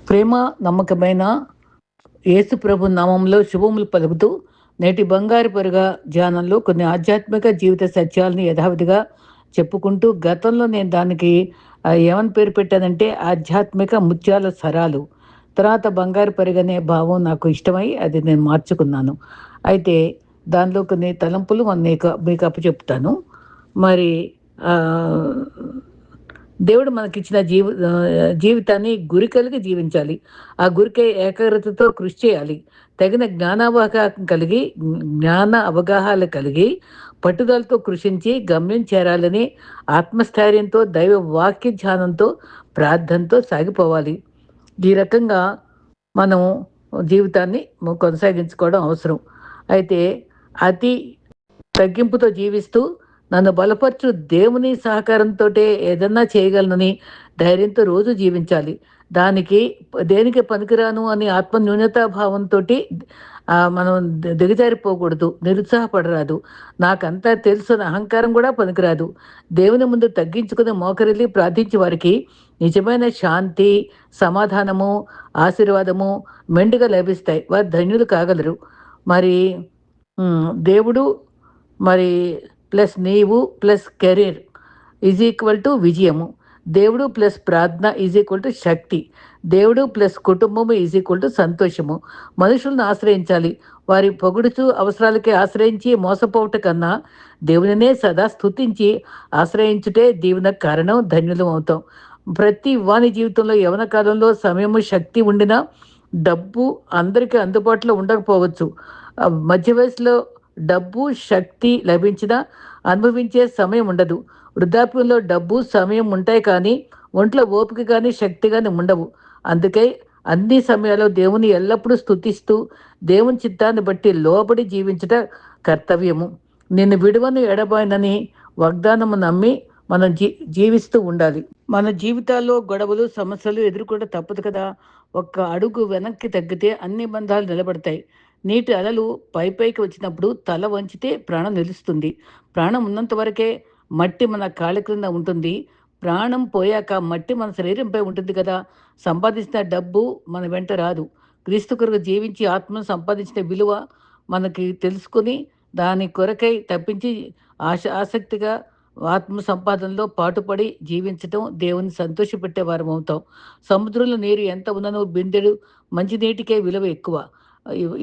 ప్రేమ నమ్మకమైన యేసు ప్రభు నామంలో శుభములు పలుకుతూ నేటి బంగారు పరుగా ధ్యానంలో కొన్ని ఆధ్యాత్మిక జీవిత సత్యాలను యథావిధిగా చెప్పుకుంటూ గతంలో నేను దానికి ఏమని పేరు పెట్టానంటే ఆధ్యాత్మిక ముత్యాల సరాలు. తర్వాత బంగారు పరిగనే భావం నాకు ఇష్టమై అది నేను మార్చుకున్నాను. అయితే దానిలో కొన్ని తలంపులు మీకు అప్పచెప్తాను. మరి ఆహ్, దేవుడు మనకిచ్చిన జీవితాన్ని గురి కలిగి జీవించాలి. ఆ గురికై ఏకాగ్రతతో కృషి చేయాలి. తగిన జ్ఞాన అవగాహాలు కలిగి, పట్టుదలతో కృషించి గమ్యం చేరాలని ఆత్మస్థైర్యంతో, దైవ వాక్య ధ్యానంతో, ప్రార్థనతో సాగిపోవాలి. ఈ రకంగా మనం జీవితాన్ని కొనసాగించుకోవడం అవసరం. అయితే అతి తగ్గింపుతో జీవిస్తూ నన్ను బలపరచు దేవుని సహకారంతోటే ఏదన్నా చేయగలనని ధైర్యంతో రోజు జీవించాలి. దేనికి పనికిరాను అని ఆత్మ న్యూనతాభావంతోటి మనం దిగజారిపోకూడదు. నిరుత్సాహపడరాదు. నాకంతా తెలుసు అని అహంకారం కూడా పనికిరాదు. దేవుని ముందు తగ్గించుకుని మోకరిల్లి ప్రార్థించే వారికి నిజమైన శాంతి, సమాధానము, ఆశీర్వాదము మెండుగా లభిస్తాయి. వారు ధన్యులు కాగలరు. మరి దేవుడు మరి ప్లస్ నీవు plus career is equal to విజయము. దేవుడు ప్లస్ ప్రార్థన ఈజ్ ఈక్వల్ టు శక్తి. దేవుడు ప్లస్ కుటుంబము ఈజ్ ఈక్వల్ టు సంతోషము. మనుషులను ఆశ్రయించాలి. వారి పొగుడుచు అవసరాలకి ఆశ్రయించి మోసపోవట కన్నా దేవునినే సదా స్తుతించి ఆశ్రయించుటే దీవెనకు కారణం, ధన్యులం అవుతాం. ప్రతి వాని జీవితంలో యవన కాలంలో సమయము, శక్తి ఉండినా డబ్బు అందరికీ అందుబాటులో ఉండకపోవచ్చు. మధ్య వయసులో డబ్బు, శక్తి లభించినా అనుభవించే సమయం ఉండదు. వృద్ధాప్యంలో డబ్బు, సమయం ఉంటాయి కానీ ఒంట్లో ఓపిక కానీ శక్తి కానీ ఉండవు. అందుకే అన్ని సమయాల్లో దేవుని ఎల్లప్పుడూ స్తుతిస్తూ దేవుని చిత్తాన్ని బట్టి లోబడి జీవించుట కర్తవ్యము. నిన్ను విడువను ఎడబాయనని వాగ్దానము నమ్మి మనం జీవిస్తూ ఉండాలి. మన జీవితాల్లో గొడవలు, సమస్యలు ఎదుర్కొంటే తప్పదు కదా. ఒక్క అడుగు వెనక్కి తగ్గితే అన్ని బంధాలు నిలబడతాయి. నీటి అలలు పైకి వచ్చినప్పుడు తల వంచితే ప్రాణం నిలుస్తుంది. ప్రాణం ఉన్నంత వరకే మట్టి మన కాళ్ళ క్రింద ఉంటుంది. ప్రాణం పోయాక మట్టి మన శరీరంపై ఉంటుంది కదా. సంపాదించిన డబ్బు మన వెంట రాదు. క్రీస్తు కొరకు జీవించి ఆత్మను సంపాదించిన విలువ మనకి తెలుసుకుని దాని కొరకై తప్పించి ఆసక్తిగా ఆత్మ సంపాదనలో పాటుపడి జీవించటం దేవుని సంతోషపెట్టే వారం అవుతాం. సముద్రంలో నీరు ఎంత ఉన్ననో బిందెడు మంచినీటికే విలువ ఎక్కువ.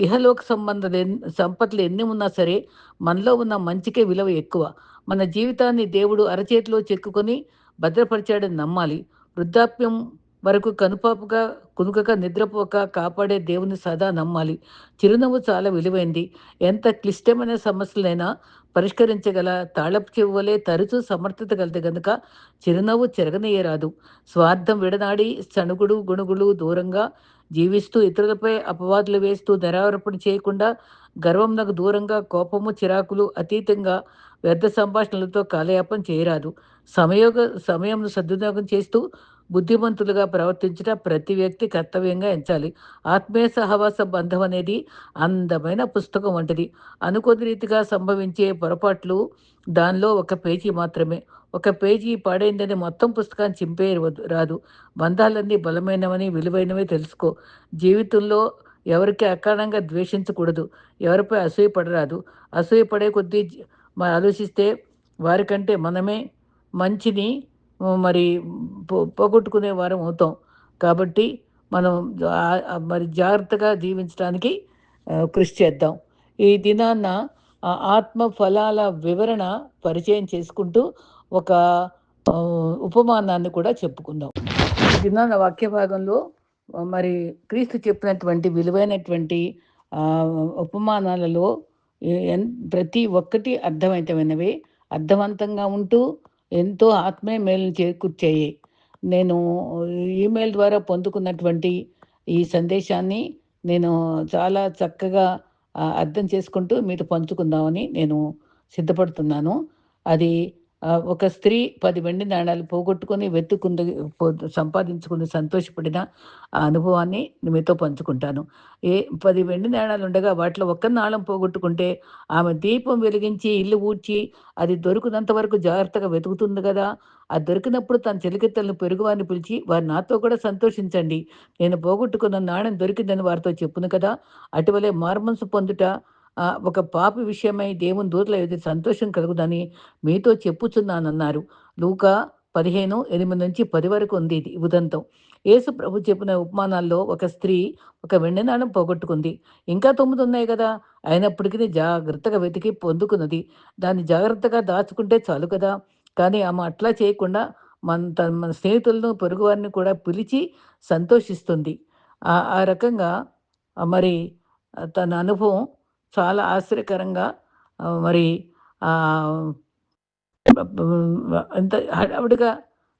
ఇహలోక సంపదలు ఎన్ని ఉన్నా సరే మనలో ఉన్న మంచికే విలువ ఎక్కువ. మన జీవితాన్ని దేవుడు అరచేతిలో చెక్కుకొని భద్రపరిచాడని నమ్మాలి. వృద్ధాప్యం వరకు కనుపాపుగా కునుకక నిద్రపోక కాపాడే దేవుని సదా నమ్మాలి. చిరునవ్వు చాలా విలువైంది. ఎంత క్లిష్టమైన సమస్యలైనా పరిష్కరించగల తాళపు చెవువలే తరచూ సమర్థత కలదు గనుక చిరునవ్వు చెరగనీయరాదు. స్వార్థం విడనాడి సణుగుడు గుణుగులు దూరంగా జీవిస్తూ ఇతరులపై అపవాదులు వేస్తూ నిరారోపణ చేయకుండా గర్వంనకు దూరంగా కోపము చిరాకులు అతీతంగా వ్యర్థ సంభాషణలతో కాలయాపన చేయరాదు. సమయంను సద్వినియోగం చేస్తూ బుద్ధిమంతులుగా ప్రవర్తించట ప్రతి వ్యక్తి కర్తవ్యంగా ఎంచాలి. ఆత్మీయ సహవాస బంధం అనేది అందమైన పుస్తకం వంటిది. అనుకోని రీతిగా సంభవించే పొరపాట్లు దానిలో ఒక పేజీ మాత్రమే. ఒక పేజీ పాడైందని మొత్తం పుస్తకాన్ని రాదు. బంధాలన్నీ బలమైనవని విలువైనవి తెలుసుకో. జీవితంలో ఎవరికి అకారణంగా ద్వేషించకూడదు. ఎవరిపై అసూయపడరాదు. అసూయపడే కొద్దీ ఆలోచిస్తే వారికంటే మనమే మంచిని మరి పోగొట్టుకునే వారం అవుతాం. కాబట్టి మనం మరి జాగ్రత్తగా జీవించడానికి కృషి చేద్దాం. ఈ దినాన్న ఆత్మ ఫలాల వివరణ పరిచయం చేసుకుంటూ ఒక ఉపమానాన్ని కూడా చెప్పుకుందాం. ఈ దినాన్న వాక్య భాగంలో మరి క్రీస్తు చెప్పినటువంటి విలువైనటువంటి ఉపమానాలలో ప్రతి ఒక్కటి అర్థవంతమైనవే. అర్థవంతంగా ఉంటూ ఎంతో ఆత్మీయ మేలును చేకూర్చాయి. నేను ఈమెయిల్ ద్వారా పొందుకున్నటువంటి ఈ సందేశాన్ని నేను చాలా చక్కగా అర్థం చేసుకుంటూ మీతో పంచుకుందామని నేను సిద్ధపడుతున్నాను. అది ఒక స్త్రీ 10 వెండి నాణాలు పోగొట్టుకొని వెతుక్కుంది, సంపాదించుకుని సంతోషపడిన ఆ అనుభవాన్ని మీతో పంచుకుంటాను. ఏ 10 వెండి నాణాలుండగా వాటిలో ఒక్క నాణెం పోగొట్టుకుంటే, ఆమె దీపం వెలిగించి, ఇల్లు ఊడ్చి, అది దొరికినంత వరకు జాగ్రత్తగా వెతుకుతుంది గదా! అది దొరికినప్పుడు తన చెలికత్తెలను, పొరుగువారిని పిలిచి, "వారు నాతో కూడా సంతోషించండి. నేను పోగొట్టుకున్న నాణెం దొరికిందని వారితో చెప్పును కదా!" అటువలే మారుమనసు పొందుట, ఒక పాపి విషయమై దేవుని దూతల ఎదుట సంతోషం కలుగుదని మీతో చెప్పుచున్నానన్నారు. లూకా 15:8-10 వరకు ఉంది ఇది ఉదంతం. యేసు ప్రభు చెప్పిన ఉపమానాల్లో ఒక స్త్రీ ఒక వెండి నాణెం పోగొట్టుకుంది. ఇంకా 9 ఉన్నాయి గదా! అయినప్పటికీ జాగ్రత్తగా వెతికి పొందుకున్నది. దాన్ని జాగ్రత్తగా దాచుకుంటే చాలు కదా! కానీ ఆమె అట్లా చేయకుండా మన స్నేహితులను, పొరుగువారిని కూడా పిలిచి సంతోషిస్తుంది. ఆ రకంగా మరి తన అనుభవం చాలా ఆశ్చర్యకరంగా, మరి ఆహ్, అంత హడావుడిగా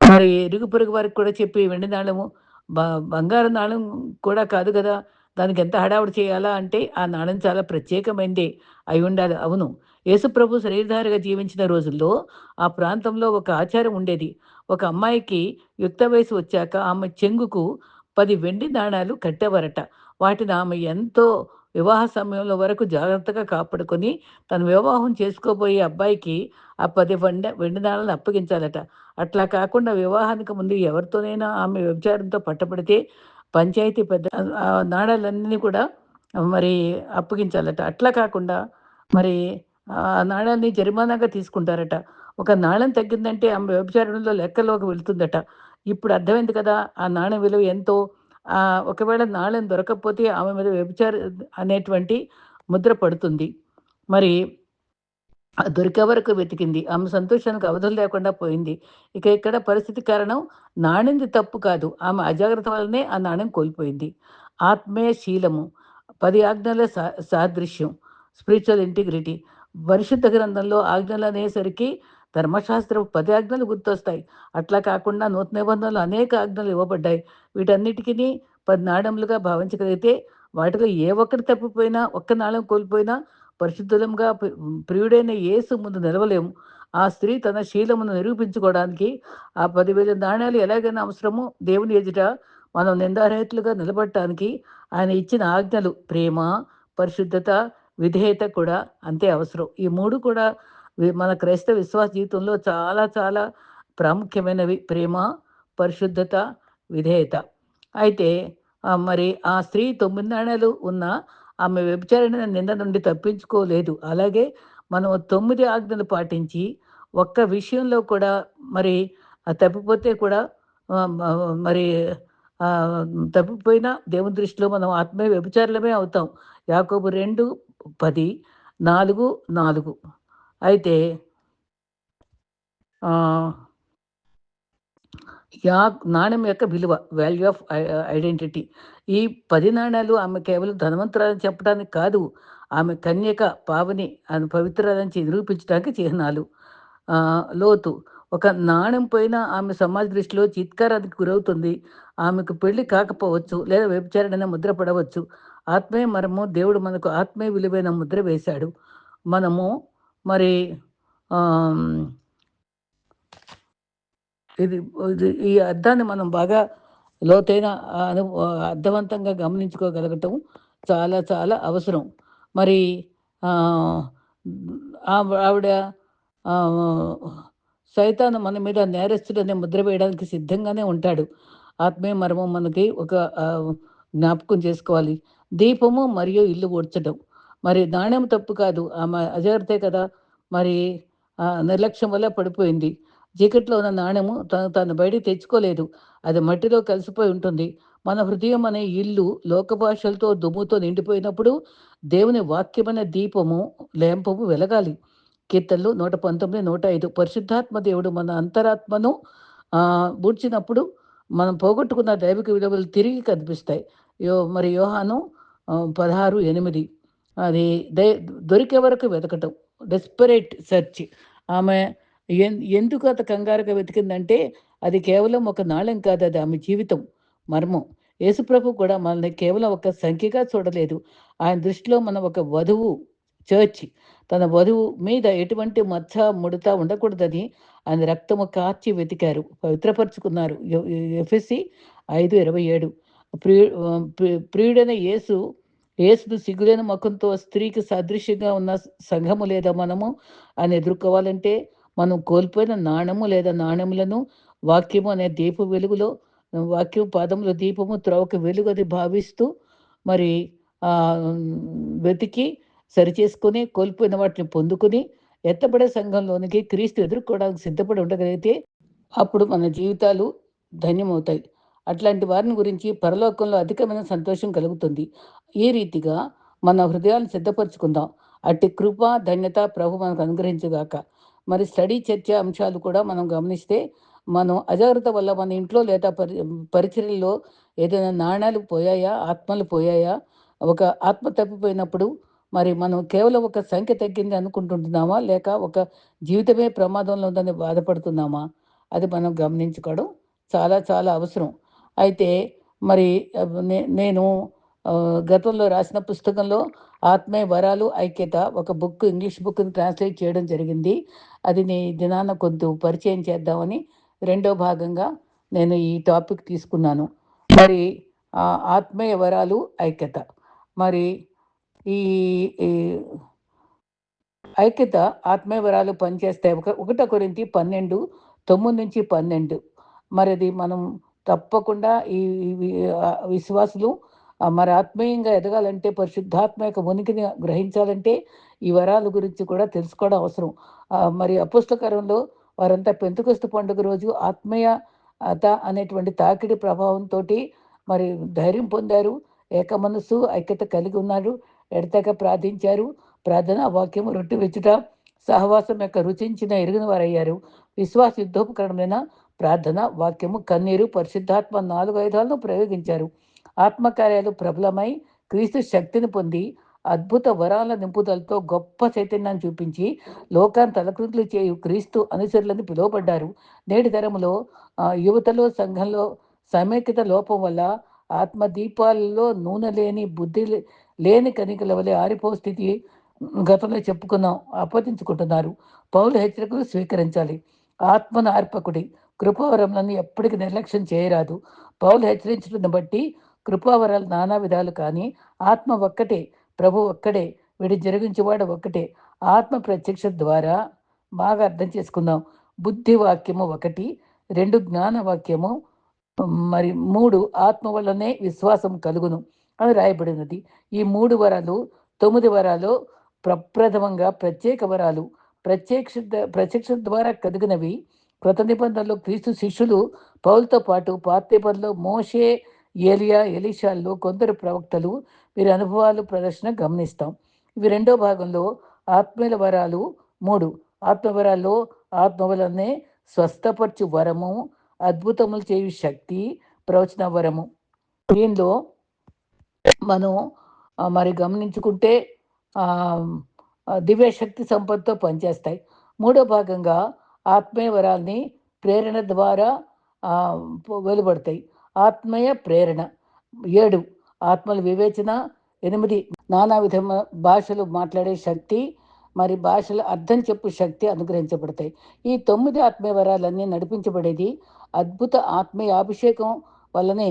మరి ఇరుగు పొరుగు వారికి కూడా చెప్పి వెండి నాణెము, బ బంగారు నాణెం కూడా కాదు గదా! దానికెంత హడావుడి చేయాలా అంటే, ఆ నాణెం చాలా ప్రత్యేకమైనదే అయ్యుండాలి. అవును. యేసుప్రభు శరీరధారిగా జీవించిన రోజుల్లో ఆ ప్రాంతంలో ఒక ఆచారం ఉండేది. ఒక అమ్మాయికి యుక్త వయసు వచ్చాక ఆమె చెంగుకు 10 వెండి నాణాలు కట్టేవారట. వాటిని ఆమె ఎంతో వివాహ సమయంలో వరకు జాగ్రత్తగా కాపాడుకొని, తను వివాహం చేసుకోబోయే అబ్బాయికి ఆ 10 వెండి నాణాలను అప్పగించాలట. అట్లా కాకుండా వివాహానికి ముందు ఎవరితోనైనా ఆమె వ్యభిచారంతో పట్టబడితే పంచాయతీ పెద్ద నాణాలన్నీ కూడా మరి అప్పగించాలట. అట్లా కాకుండా మరి ఆ నాణాన్ని జరిమానాగా తీసుకుంటారట. ఒక నాణెం తగ్గిందంటే ఆమె వ్యభిచారంలో లెక్కలోకి వెళ్తుందట. ఇప్పుడు అర్థమైంది కదా! ఆ నాణెం విలువ ఎంతో. ఒకవేళ నాణెం దొరకకపోతే ఆమె మీద వ్యభిచారి అనేటువంటి ముద్ర పడుతుంది. మరి దొరికే వరకు వెతికింది. ఆమె సంతోషానికి అవధులు లేకుండా పోయింది. ఇక ఇక్కడ పరిస్థితి కారణం నాణెంది తప్పు కాదు. ఆమె అజాగ్రత్త వల్లనే ఆ నాణెం కోల్పోయింది. ఆత్మీయ శీలము, 10 ఆజ్ఞల సాదృశ్యం, స్పిరిచ్యువల్ ఇంటిగ్రిటీ. పరిశుద్ధ గ్రంథంలో ఆజ్ఞలనేసరికి ధర్మశాస్త్రం 10 ఆజ్ఞలు గుర్తొస్తాయి. అట్లా కాకుండా నూతన నిబంధనలో అనేక ఆజ్ఞలు ఇవ్వబడ్డాయి. వీటన్నిటికిని 10 నాణెములుగా భావించగలిగితే వాటిలో ఏ ఒక్కటి తప్పిపోయినా, ఒక్క నాణెం కోల్పోయినా పరిశుద్ధులంగా ప్రియుడైన యేసు ముందు నిలవలేము. ఆ స్త్రీ తన శీలమును నిరూపించుకోవడానికి ఆ 10,000 నాణేలు ఎలాగైనా అవసరమో, దేవుని ఎదుట మనం నిందారహితులుగా నిలబడటానికి ఆయన ఇచ్చిన ఆజ్ఞలు ప్రేమ, పరిశుద్ధత, విధేయత కూడా అంతే అవసరం. ఈ 3 కూడా మన క్రైస్తవ విశ్వాస జీవితంలో చాలా చాలా ప్రాముఖ్యమైనవి. ప్రేమ, పరిశుద్ధత, విధేయత. అయితే మరి ఆ స్త్రీ 9 నాణేలు ఉన్న ఆమె వ్యభిచారిణి నింద నుండి తప్పించుకోలేదు. అలాగే మనం 9 ఆజ్ఞలు పాటించి, ఒక్క విషయంలో కూడా మరి తప్పిపోతే కూడా ఆహ్, మ మరి ఆహ్, తప్పిపోయినా దేవుని దృష్టిలో మనం ఆత్మీయ వ్యభిచారులమే అవుతాం. యాకోబు 2:10, 4:4. అయితే ఆహ్ నాణెం యొక్క విలువ, వాల్యూ ఆఫ్ ఐడెంటిటీ. ఈ 10 నాణాలు ఆమె కేవలం ధనవంతురాలని చెప్పడానికి కాదు. ఆమె కన్యక, పావని, ఆమె పవిత్రురాలని నిరూపించడానికి చిహ్నాలు. లోతు. ఒక నాణెం పోయినా ఆమె సమాజ దృష్టిలో చిత్కారానికి గురవుతుంది. ఆమెకు పెళ్లి కాకపోవచ్చు, లేదా వ్యభిచారిణైన ముద్ర పడవచ్చు. ఆత్మీయ మర్మం, దేవుడు మనకు ఆత్మీయ విలువైన ముద్ర వేశాడు. మనము మరి ఆహ్ ఇది ఇది ఈ అర్థాన్ని మనం బాగా లోతైన అర్థవంతంగా గమనించుకోగలగటం చాలా చాలా అవసరం. మరి ఆహ్, ఆవిడ ఆహ్, సైతాను మన మీద నేరస్తుడనే ముద్ర వేయడానికి సిద్ధంగానే ఉంటాడు. ఆత్మీయ మర్మం మనకి ఒక జ్ఞాపకం చేసుకోవాలి. దీపము మరియు ఇల్లు ఊడ్చడం. మరి నాణెం తప్పు కాదు. ఆమె అజాగ్రత్తే కదా! మరి నిర్లక్ష్యం వల్ల పడిపోయింది. చీకట్లో ఉన్న నాణెము తను బయటికి తెచ్చుకోలేదు. అది మట్టిలో కలిసిపోయి ఉంటుంది. మన హృదయం అనే ఇల్లు లోక భాషలతో, దుమ్ముతో నిండిపోయినప్పుడు దేవుని వాక్యమనే దీపము, లేంపము వెలగాలి. కీర్తనలు 119, 105. పరిశుద్ధాత్మ దేవుడు మన అంతరాత్మను బూడ్చినప్పుడు మనం పోగొట్టుకున్న దైవిక విలువలు తిరిగి కనిపిస్తాయి. మరి యోహాను 16:8. అది దొరికే వరకు వెతకటం. Desperate search. ఆమె ఎందుకు అంత కంగారుగా వెతికిందంటే, అది కేవలం ఒక నాళెం కాదు. అది ఆమె జీవితం, మర్మం. యేసుప్రభు కూడా మనల్ని కేవలం ఒక సంఖ్యగా చూడలేదు. ఆయన దృష్టిలో మనం ఒక వధువు, చర్చ్ తన వధువు మీద ఎటువంటి మచ్చ, ముడత ఉండకూడదని ఆయన రక్తము కార్చి వెతికారు, పవిత్రపరుచుకున్నారు. ఎఫెసీ 5:27. ప్రియుడైన యేసును సిగ్గులేని ముఖంతో స్త్రీకి సదృశ్యంగా ఉన్న సంఘము లేదా మనము అని ఎదుర్కోవాలంటే మనం కోల్పోయిన నాణము లేదా నాణ్యములను వాక్యము అనే దీప వెలుగులో, వాక్యం పాదముల దీపము త్రోవకు వెలుగు అది భావిస్తూ మరి వెతికి సరిచేసుకొని కోల్పోయిన వాటిని పొందుకుని ఎత్తబడే సంఘంలోనికి క్రీస్తు ఎదుర్కోవడానికి సిద్ధపడి ఉండగలిగితే అప్పుడు మన జీవితాలు ధన్యమవుతాయి. అట్లాంటి వారిని గురించి పరలోకంలో అధికమైన సంతోషం కలుగుతుంది. ఈ రీతిగా మన హృదయాలను సిద్ధపరచుకుందాం. అట్టి కృప, ధన్యత ప్రభు మనకు అనుగ్రహించుగాక. మరి స్టడీ చర్చ అంశాలు కూడా మనం గమనిస్తే, మనం అజాగ్రత్త వల్ల మన ఇంట్లో లేదా పరిచర్యలో ఏదైనా నాణాలు పోయాయా, ఆత్మలు పోయాయా? ఒక ఆత్మ తప్పిపోయినప్పుడు మరి మనం కేవలం ఒక సంఖ్య తగ్గింది అనుకుంటుంటున్నామా, లేక ఒక జీవితమే ప్రమాదంలో ఉందని బాధపడుతున్నామా? అది మనం గమనించుకోవడం చాలా చాలా అవసరం. అయితే మరి నేను గతంలో రాసిన పుస్తకంలో ఆత్మీయ వరాలు ఐక్యత ఒక బుక్, ఇంగ్లీష్ బుక్ని ట్రాన్స్లేట్ చేయడం జరిగింది. అది నీ దినాన కొంచెం పరిచయం చేద్దామని రెండో భాగంగా నేను ఈ టాపిక్ తీసుకున్నాను. మరి ఆత్మీయ వరాలు ఐక్యత. మరి ఈ ఐక్యత ఆత్మీయ వరాలు పనిచేస్తాయి. 1 కొరింథీ 12:9-12. మరి అది మనం తప్పకుండా ఈ విశ్వాసులు మరి ఆత్మీయంగా ఎదగాలంటే, పరిశుద్ధాత్మ యొక్క ఉనికిని గ్రహించాలంటే ఈ వరాల గురించి కూడా తెలుసుకోవడం అవసరం. మరి అపోస్తల కార్యంలో వారంతా పెంతెకొస్తు పండుగ రోజు ఆత్మీయత అనేటువంటి తాకిడి ప్రభావంతో మరి ధైర్యం పొందారు, ఏక మనస్సు ఐక్యత కలిగి ఉన్నారు, ఎడతెగ ప్రార్థించారు. ప్రార్థన, వాక్యము, రొట్టె విచ్చుట, సహవాసం యొక్క రుచించిన ఎరిగిన వారయ్యారు. విశ్వాస యుద్ధోపకరణమైన ప్రార్థన, వాక్యము, కన్నీరు, పరిశుద్ధాత్మ 4 ఆయుధాలను ప్రయోగించారు. ఆత్మకార్యాలు ప్రబలమై క్రీస్తు శక్తిని పొంది అద్భుత వరాల నింపుదలతో గొప్ప చైతన్యాన్ని చూపించి లోకాన్ని తలక్రిందులు చేయు క్రీస్తు అనుచరులని పిలువబడ్డారు. నేటి తరములో యువతలో, సంఘంలో సమైక్యత లోపం వల్ల ఆత్మదీపాలలో నూనె లేని, బుద్ధి లేని కనికల వలె ఆరిపో స్థితి గతంలో చెప్పుకున్నాం, ఆపాదించుకుంటున్నారు. పౌలు హెచ్చరికలు స్వీకరించాలి. ఆత్మను అర్పకుడి, కృపావరములను ఎప్పటికీ నిర్లక్ష్యం చేయరాదు. పౌలు హెచ్చరించడం బట్టి కృపావరాలు నానా విధాలు, కానీ ఆత్మ ఒక్కటే, ప్రభు ఒక్కడే, వీడి జరిగించేవాడు ఒక్కటే. ఆత్మ ప్రత్యక్ష ద్వారా బాగా అర్థం చేసుకుందాం. బుద్ధి వాక్యము 1, 2 జ్ఞాన వాక్యము, మరి 3 ఆత్మ వల్లనే విశ్వాసం కలుగును అని రాయబడినది. ఈ 3 వరాలు 9 వరాలు ప్రప్రథమంగా ప్రత్యేక వరాలు. ప్రత్యక్ష ద్వారా కలిగినవి. కృత నిబంధనలో క్రీస్తు శిష్యులు పౌలుతో పాటు పాత నిబంధనలో మోషే, ఏలియా, ఎలీషాల్లో కొందరు ప్రవక్తలు వీరి అనుభవాలు ప్రదర్శన గమనిస్తాం. ఇవి రెండో భాగంలో ఆత్మీయ వరాలు 3. ఆత్మవరాల్లో ఆత్మ వలనే స్వస్థపరచు వరము, అద్భుతములు చేయు శక్తి, ప్రవచన వరము. దీనిలో మనం మరి గమనించుకుంటే దివ్య శక్తి సంపదతో పనిచేస్తాయి. మూడో భాగంగా ఆత్మీయ వరాల్ని ప్రేరణ ద్వారా వెలువడతాయి. ఆత్మీయ ప్రేరణ. 7 ఆత్మల వివేచన. 8 నానా విధమైన భాషలు మాట్లాడే శక్తి, మరి భాషల అర్థం చెప్పు శక్తి అనుగ్రహించబడతాయి. ఈ 9 ఆత్మీయ వరాలన్నీ నడిపించబడేది అద్భుత ఆత్మీయ అభిషేకం వల్లనే.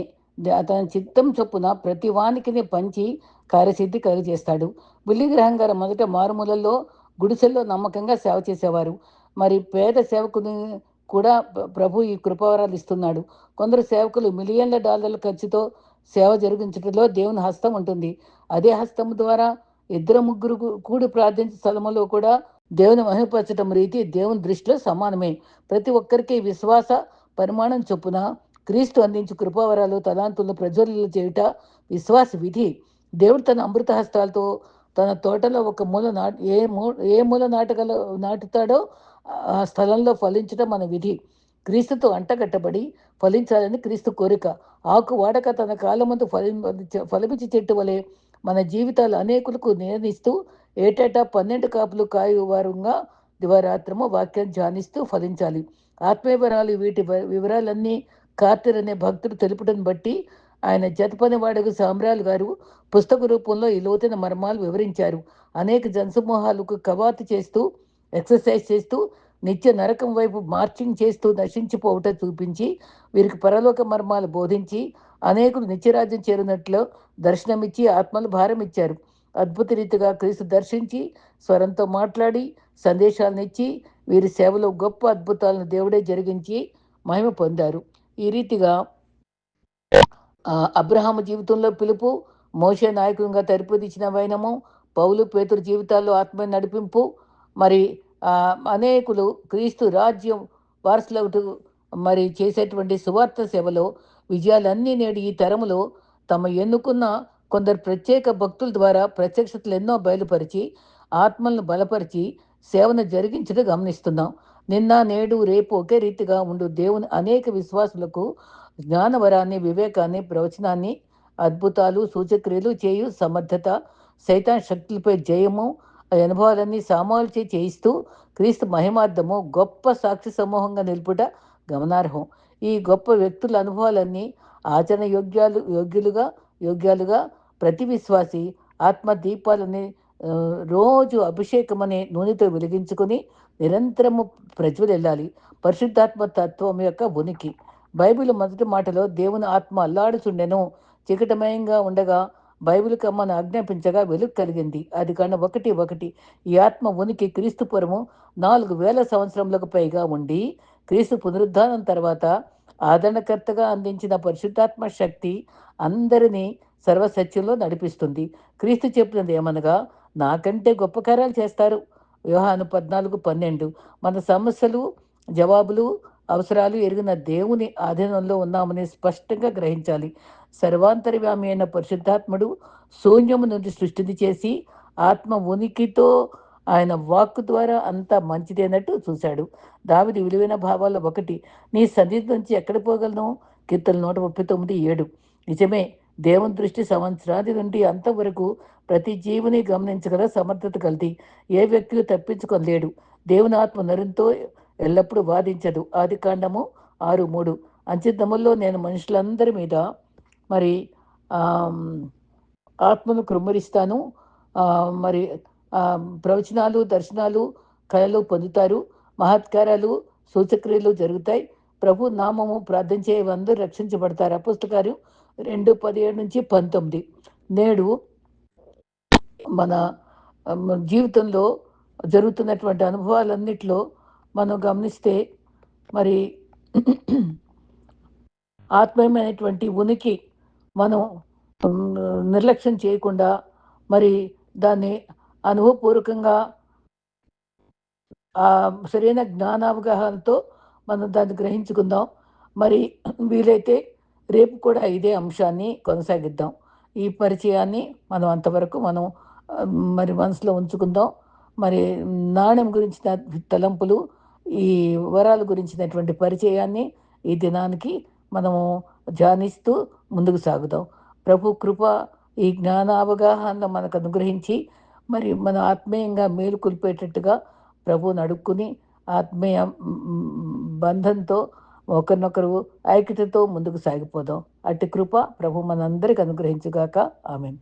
అతని చిత్తం చొప్పున ప్రతి వానికి పంచి కార్యసిద్ధి కలిగజేస్తాడు. విల్లిగ్రహం గారు మొదట మారుమూలలో గుడిసెల్లో నమ్మకంగా సేవ చేసేవారు. మరి పేద సేవకుని కూడా ప్రభు ఈ కృపావరాలు ఇస్తున్నాడు. కొందరు సేవకులు మిలియన్ల డాలర్ల ఖర్చుతో సేవ జరిగించడంలో దేవుని హస్తం ఉంటుంది. అదే హస్తం ద్వారా 2-3 కూడి ప్రార్థించే స్థలములో కూడా దేవుని మహిమపరచడం రీతి దేవుని దృష్టిలో సమానమే. ప్రతి ఒక్కరికి విశ్వాస పరిమాణం చొప్పున క్రీస్తు అందించు కృపావరాలు, తలాంతులను ప్రజ్వలింప చేయుట విశ్వాస విధి. దేవుడు తన అమృత హస్తాలతో తన తోటలో ఒక మూల ఏ మూల నాటుతాడో ఆ స్థలంలో ఫలించడం మన విధి. క్రీస్తుతో అంటగట్టబడి ఫలించాలని క్రీస్తు కోరిక. ఆకు వాడక తన కాలమందు ఫలమిచ్చి చెట్టు వలె మన జీవితాలు అనేకులకు నిర్ణయిస్తూ ఏటేటా 12 కాపులు కాయు వారంగా దివారాత్రము వాక్యం ధ్యానిస్తూ ఫలించాలి. ఆత్మీయ వరాలు వీటి వివరాలన్నీ కార్టర్ అనే భక్తుడు తెలుపడం బట్టి ఆయన జతపనివాడకు సామ్రాల్ గారు పుస్తక రూపంలో ఈ లోతైన మర్మాలు వివరించారు. అనేక జనసమూహాలకు కవాతు చేస్తూ, ఎక్సర్సైజ్ చేస్తూ, నిత్య నరకం వైపు మార్చింగ్ చేస్తూ నశించిపోవట చూపించి, వీరికి పరలోక మర్మాలు బోధించి, అనేకులు నిత్యరాజ్యం చేరినట్లు దర్శనమిచ్చి ఆత్మలు భారం ఇచ్చారు. అద్భుత రీతిగా క్రీస్తు దర్శించి, స్వరంతో మాట్లాడి, సందేశాలనిచ్చి, వీరి సేవలో గొప్ప అద్భుతాలను దేవుడే జరిగించి మహిమ పొందారు. ఈ రీతిగా అబ్రహాము జీవితంలో పిలుపు, మోషే నాయకునిగా తరిపుదిచ్చిన వైనము, పౌలు పేతురు జీవితాల్లో ఆత్మ నడిపింపు, మరి అనేకులు క్రీస్తు రాజ్యం వారసులవుతూ మరి చేసేటువంటి సువార్త సేవలో విజయాలన్నీ నేడు ఈ తరములో తమ ఎన్నుకున్న కొందరు ప్రత్యేక భక్తుల ద్వారా ప్రత్యక్షతలు ఎన్నో బయలుపరిచి ఆత్మలను బలపరిచి సేవను జరిగించడం గమనిస్తున్నాం. నిన్న నేడు రేపు ఒకే రీతిగా ఉండు దేవుని అనేక విశ్వాసులకు జ్ఞానవరాన్ని, వివేకాన్ని, ప్రవచనాన్ని, అద్భుతాలు, సూచక్రియలు చేయు సమర్థత, సైతాన్ శక్తులపై జయము, అనుభవాలన్నీ సామాలుచే చేయిస్తూ క్రీస్తు మహిమార్థము గొప్ప సాక్షి సమూహంగా నిలుపుట గమనార్హం. ఈ గొప్ప వ్యక్తుల అనుభవాలన్నీ ఆచరణ యోగ్యాలుగా ప్రతి విశ్వాసి ఆత్మ దీపాలని రోజు అభిషేకమనే నూనెతో వెలిగించుకొని నిరంతరము ప్రజ్వలెల్లాలి. పరిశుద్ధాత్మ తత్వం యొక్క ఉనికి. బైబిల్ మొదటి మాటలో దేవుని ఆత్మ అల్లాడుచుండెను, చీకటమయంగా ఉండగా బైబిల్ కమ్మను ఆజ్ఞాపించగా వెలుగు కలిగింది. అది కాండ 1:1. ఈ ఆత్మ ఉనికి క్రీస్తు పూర్వము 4,000 సంవత్సరములకు పైగా ఉండి క్రీస్తు పునరుద్ధానం తర్వాత ఆదరణకర్తగా అందించిన పరిశుద్ధాత్మ శక్తి అందరినీ సర్వసత్యంలో నడిపిస్తుంది. క్రీస్తు చెప్పినది ఏమనగా, నాకంటే గొప్ప కార్యాలు చేస్తారు. యోహాను 14:12. మన సమస్యలు, జవాబులు, అవసరాలు ఎరిగిన దేవుని ఆధీనంలో ఉన్నామని స్పష్టంగా గ్రహించాలి. సర్వాంతర్యామి అయిన పరిశుద్ధాత్ముడు శూన్యము నుండి సృష్టిని చేసి ఆత్మ ఉనికితో ఆయన వాక్కు ద్వారా అంతా మంచిదేనట్టు చూశాడు. దావీదు విలువైన భావాల్లో ఒకటి, నీ సన్నిధి నుంచి ఎక్కడ పోగలను? కీర్తన 139:7. నిజమే, దేవుని దృష్టి సంవత్సరాది నుండి అంతవరకు ప్రతి జీవుని గమనించగల సమర్థత కలిది. ఏ వ్యక్తి తప్పించుకోలేడు. దేవుని ఆత్మ నరునితో ఎల్లప్పుడూ వాదించదు. ఆదికాండము 6:3. అంచెదినముల్లో నేను మనుషులందరి మీద మరి ఆత్మను కృమ్మరిస్తాను. మరి ప్రవచనాలు, దర్శనాలు, కళలు పొందుతారు. మహత్కారాలు, సూచక్రియలు జరుగుతాయి. ప్రభు నామము ప్రార్థన చేయవందరూ రక్షించబడతారు. అపోస్తలుకార్యం 2:17-19. నేడు మన జీవితంలో జరుగుతున్నటువంటి అనుభవాలన్నిటిలో మనం గమనిస్తే మరి ఆత్మీయమైనటువంటి ఉనికి మనం నిర్లక్ష్యం చేయకుండా మరి దాన్ని అనుభవపూర్వకంగా సరైన జ్ఞానావగాహనతో మనం దాన్ని గ్రహించుకుందాం. మరి వీలైతే రేపు కూడా ఇదే అంశాన్ని కొనసాగిద్దాం. ఈ పరిచయాన్ని మనం అంతవరకు మనం మరి మనసులో ఉంచుకుందాం. మరి నాణ్యం గురించిన తలంపులు, ఈ వరాల గురించినటువంటి పరిచయాన్ని ఈ దినానికి మనము ధ్యానిస్తూ ముందుకు సాగుదాం. ప్రభు కృప ఈ జ్ఞాన అవగాహన మనకు అనుగ్రహించి మరి మన ఆత్మీయంగా మేలుకొల్పేటట్టుగా ప్రభువుని అడుక్కుని ఆత్మీయ బంధంతో ఒకరినొకరు ఐక్యతతో ముందుకు సాగిపోదాం. అట్టి కృప ప్రభు మనందరికి అనుగ్రహించుగాక. ఆమేన్.